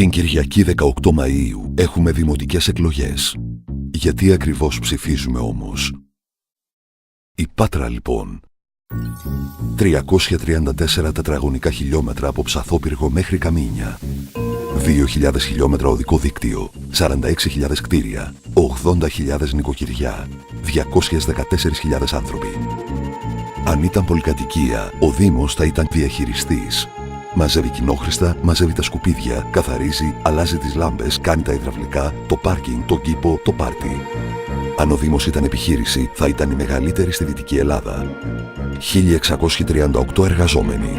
Την Κυριακή 18 Μαΐου έχουμε δημοτικές εκλογές. Γιατί ακριβώς ψηφίζουμε όμως? Η Πάτρα λοιπόν. 334 τετραγωνικά χιλιόμετρα από Ψαθόπυργο μέχρι Καμίνια. 2.000 χιλιόμετρα οδικό δίκτυο, 46.000 κτίρια, 80.000 νοικοκυριά, 214.000 άνθρωποι. Αν ήταν πολυκατοικία, ο Δήμος θα ήταν διαχειριστής. Μαζεύει κοινόχρηστα, μαζεύει τα σκουπίδια, καθαρίζει, αλλάζει τις λάμπες, κάνει τα υδραυλικά, το πάρκινγκ, το κήπο, το πάρτι. Αν ο Δήμος ήταν επιχείρηση, θα ήταν η μεγαλύτερη στη Δυτική Ελλάδα. 1.638 εργαζόμενοι.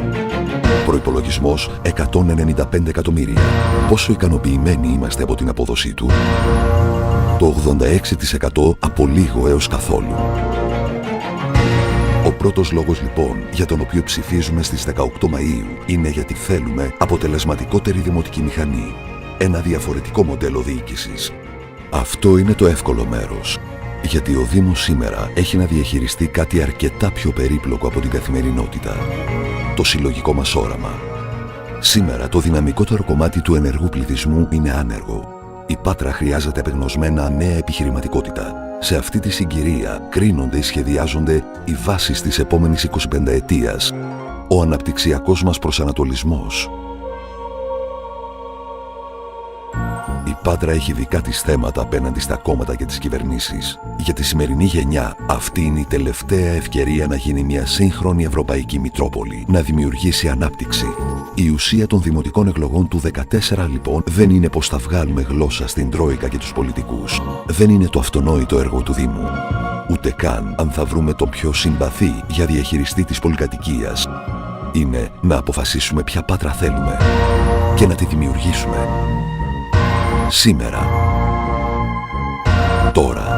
Προϋπολογισμός 195 εκατομμύρια. Πόσο ικανοποιημένοι είμαστε από την απόδοσή του? Το 86% από λίγο έως καθόλου. Ο πρώτος λόγος λοιπόν για τον οποίο ψηφίζουμε στις 18 Μαΐου είναι γιατί θέλουμε αποτελεσματικότερη δημοτική μηχανή. Ένα διαφορετικό μοντέλο διοίκησης. Αυτό είναι το εύκολο μέρος. Γιατί ο Δήμος σήμερα έχει να διαχειριστεί κάτι αρκετά πιο περίπλοκο από την καθημερινότητα. Το συλλογικό μας όραμα. Σήμερα το δυναμικότερο κομμάτι του ενεργού πληθυσμού είναι άνεργο. Η Πάτρα χρειάζεται επεγνωσμένα νέα επιχειρηματικότητα. Σε αυτή τη συγκυρία κρίνονται ή σχεδιάζονται οι βάσεις της επόμενης 25 ετίας. Ο αναπτυξιακός μας προσανατολισμός. Η Πάτρα έχει δικά της θέματα απέναντι στα κόμματα και τις κυβερνήσεις. Για τη σημερινή γενιά, αυτή είναι η τελευταία ευκαιρία να γίνει μια σύγχρονη ευρωπαϊκή μητρόπολη, να δημιουργήσει ανάπτυξη. Η ουσία των δημοτικών εκλογών του 2014 λοιπόν δεν είναι πως θα βγάλουμε γλώσσα στην Τρόικα και τους πολιτικούς. Δεν είναι το αυτονόητο έργο του Δήμου. Ούτε καν αν θα βρούμε τον πιο συμπαθή για διαχειριστή της πολυκατοικίας. Είναι να αποφασίσουμε ποια Πάτρα θέλουμε και να τη δημιουργήσουμε. Σήμερα. Τώρα.